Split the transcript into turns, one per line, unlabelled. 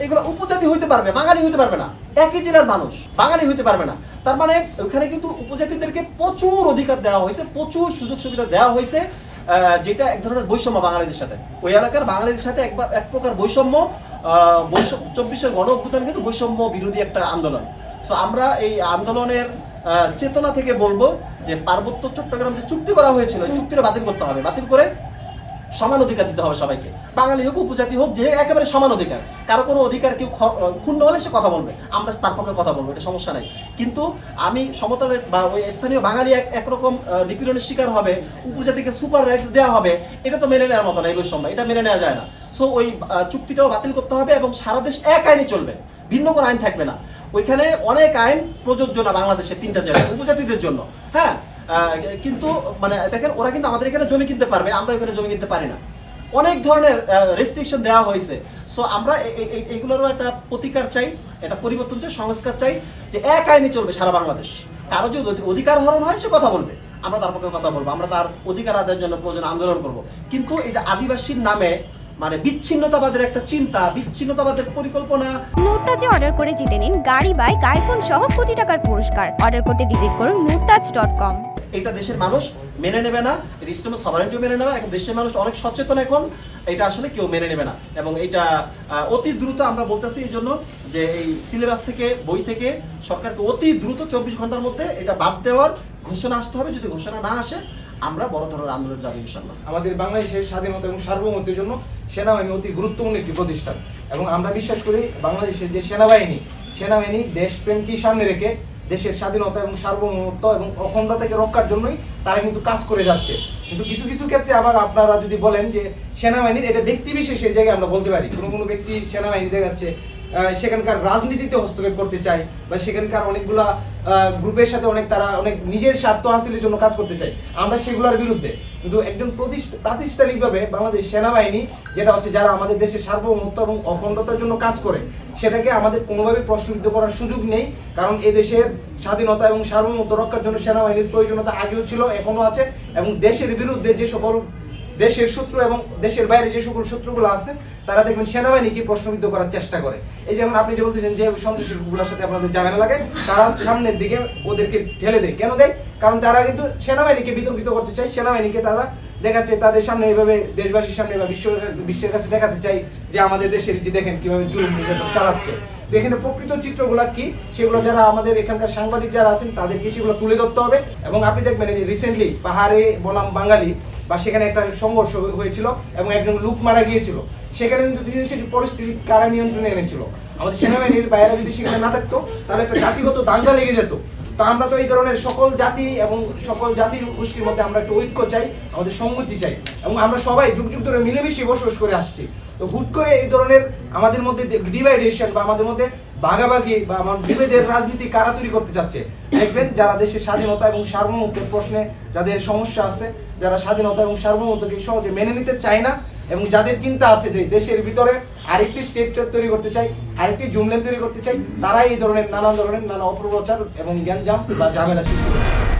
এগুলো উপজাতি হইতে পারবে, বাঙালি হইতে পারবে না। একই জেলার মানুষ, বাঙালি হইতে পারবে না। তার মানে ওখানে কিন্তু উপজাতিদেরকে প্রচুর অধিকার দেওয়া হয়েছে, প্রচুর সুযোগ সুবিধা দেওয়া হয়েছে, যেটা এক ধরনের বৈষম্য বাঙালিদের সাথে, ওই এলাকার বাঙালিদের সাথে এক প্রকার বৈষম্য। 24-এর গণ অভ্যুত্থান কিন্তু বৈষম্য বিরোধী একটা আন্দোলন। সো আমরা এই আন্দোলনের চেতনা থেকে বলবো যে পার্বত্য চট্টগ্রাম যে চুক্তি করা হয়েছিল, এই চুক্তিটা বাতিল করতে হবে, বাতিল করে সমান অধিকার দিতে হবে সবাইকে, বাঙালি হোক উপজাতি হোক, যে একেবারে সমান অধিকার। কারো কোনো অধিকার কেউ ক্ষুণ্ণ হলে সে কথা বলবে, আমরা তার পক্ষে কথা বলবো, এটা সমস্যা নাই। কিন্তু আমি সমতলের বা ওই স্থানীয় বাঙালি একরকম নিপীড়নের শিকার হবে, উপজাতিকে সুপার রাইটস দেওয়া হবে, এটা তো মেনে নেওয়ার মতো না, এই বৈষম্য, এটা মেনে নেওয়া যায় না। সো ওই চুক্তিটাও বাতিল করতে হবে এবং সারা দেশ এক আইনে চলবে, ভিন্ন কোনো আইন থাকবে না। ওইখানে অনেক আইন প্রযোজ্য না বাংলাদেশের 3টা জেলায় উপজাতিদের জন্য। হ্যাঁ, কিন্তু মানে দেখেন, ওরা কিন্তু আমাদের এখানে জমি কিনতে পারবে, আমরা এখানে জমি কিনতে পারি না। অনেক ধরনের রেস্ট্রিকশন দেওয়া হয়েছে। সো আমরা এইগুলোরও একটা প্রতিকার চাই, একটা পরিবর্তন চাই, সংস্কার চাই, যে এক আইনে চলবে সারা বাংলাদেশ। কারো যদি অধিকার হরণ হয় সে কথা বলবে, আমরা তার পক্ষে কথা বলবো, আমরা তার অধিকার আদায়ের জন্য প্রয়োজন আন্দোলন করব। কিন্তু এই যে আদিবাসীর নামে মানে বিচ্ছিন্নতাবাদের একটা চিন্তা, বিচ্ছিন্নতাবাদের পরিকল্পনা।
মুরতাজে অর্ডার করে জিতে নিন গাড়ি, বাইক, আইফোন সহ কোটি টাকার পুরস্কার। অর্ডার করতে ভিজিট করুন মুরতাজ.com।
এটা দেশের মানুষ মেনে নেবে না, ইসলামের সভারেন্টিও মেনে নেবে। এখন দেশের মানুষ অনেক সচেতন, এখন এটা আসলে কেউ মেনে নেবে না। এবং এটা অতি দ্রুত আমরা বলতেছি এই জন্য যে এই সিলেবাস থেকে, বই থেকে সরকারকে অতি দ্রুত 24 ঘন্টার মধ্যে এটা বাদ দেওয়ার ঘোষণা আসতে হবে। যদি ঘোষণা না আসে আমরা বড় ধরনের আন্দোলন যাবো ইনশাআল্লাহ।
আমাদের বাংলাদেশের স্বাধীনতা এবং সার্বভৌমত্বের জন্য সেনাবাহিনী অতি গুরুত্বপূর্ণ একটি প্রতিষ্ঠান এবং আমরা বিশ্বাস করি বাংলাদেশের যে সেনাবাহিনী দেশপ্রেমকে সামনে রেখে দেশের স্বাধীনতা এবং সার্বভৌমত্ব এবং অখণ্ডতাকে রক্ষার জন্যই তারা কিন্তু কাজ করে যাচ্ছে। কিন্তু কিছু কিছু ক্ষেত্রে আবার আপনারা যদি বলেন যে সেনাবাহিনীর এটা ব্যক্তি বিশেষের জায়গায় আমরা বলতে পারি, কোনো ব্যক্তি সেনাবাহিনীতে যাচ্ছে সেখানকার রাজনীতিতে হস্তক্ষেপ করতে চায় বা সেখানকার অনেকগুলা গ্রুপের সাথে তারা অনেক নিজের স্বার্থ হাসিলের জন্য কাজ করতে চায়, আমরা সেগুলোর বিরুদ্ধে। কিন্তু একজন প্রাতিষ্ঠানিকভাবে বাংলাদেশ সেনাবাহিনী যেটা হচ্ছে, যারা আমাদের দেশের সার্বভৌমত্ব এবং অখণ্ডতার জন্য কাজ করে, সেটাকে আমাদের কোনোভাবে প্রশ্নবিদ্ধ করার সুযোগ নেই। কারণ এদেশের স্বাধীনতা এবং সার্বভৌমত্ব রক্ষার জন্য সেনাবাহিনীর প্রয়োজনীয়তা আগেও ছিল, এখনো আছে। এবং দেশের বিরুদ্ধে যে সকল দেশের শত্রু এবং দেশের বাইরে যে সকল শত্রুগুলো আছে, তারা দেখবেন সেনাবাহিনীকে প্রশ্নবিদ্ধ করার চেষ্টা করে। এই যেমন আপনি যে বলতেছেন যে সন্ত্রাসী গ্রুপগুলোর সাথে আপনাদের ঝামেলা লাগে, তারা সামনের দিকে ওদেরকে ঠেলে দেয়। কেন দেয়? কারণ তারা কিন্তু সেনাবাহিনীকে বিতর্কিত করতে চায়, সেনাবাহিনীকে তারা দেখাচ্ছে তাদের সামনে, এইভাবে দেশবাসীর সামনে বা বিশ্বের কাছে দেখাতে চাই যে আমাদের দেশের যে দেখেন কিভাবে জুলুম নির্যাতন চালাচ্ছে। তো এখানে প্রকৃত চিত্রগুলো কি, সেগুলো যারা আমাদের এখানকার সাংবাদিক যারা আছেন তাদেরকে সেগুলো তুলে ধরতে হবে। এবং আপনি দেখবেন যে রিসেন্টলি পাহাড়ে বনাম বাঙালি বা সেখানে একটা সংঘর্ষ হয়েছিল এবং একজন লোক মারা গিয়েছিল। সেখানে কিন্তু সেই পরিস্থিতি কারা নিয়ন্ত্রণে এনেছিল? আমাদের সেনাবাহিনীর বাইরে যদি সেখানে না থাকতো তাহলে একটা জাতিগত দাঙ্গা লেগে যেত। তো আমরা তো এই ধরনের সকল জাতি এবং সকল জাতির গোষ্ঠীর মধ্যে আমরা একটা ঐক্য চাই, আমাদের সংহতি চাই এবং আমরা সবাই যুগ যুগ ধরে মিলেমিশে বসবাস করে আসছি। তো হুট করে এই ধরনের আমাদের মধ্যে ডিভাইডেশন বা আমাদের মধ্যে ভাগাভাগি বা আমার বিভেদের রাজনীতি কারা তৈরি করতে চাচ্ছে? দেখবেন যারা দেশের স্বাধীনতা এবং সার্বভৌমত্বের প্রশ্নে যাদের সমস্যা আছে, যারা স্বাধীনতা এবং সার্বভৌমত্বকে সহজে মেনে নিতে চায় না এবং যাদের চিন্তা আছে যে দেশের ভিতরে আরেকটি স্টেট তৈরি করতে চাই, আরেকটি জুমল্যান্ড তৈরি করতে চাই, তারাই এই ধরনের নানা অপপ্রচার এবং গ্যাঞ্জাম বা ঝামেলা সৃষ্টি করে।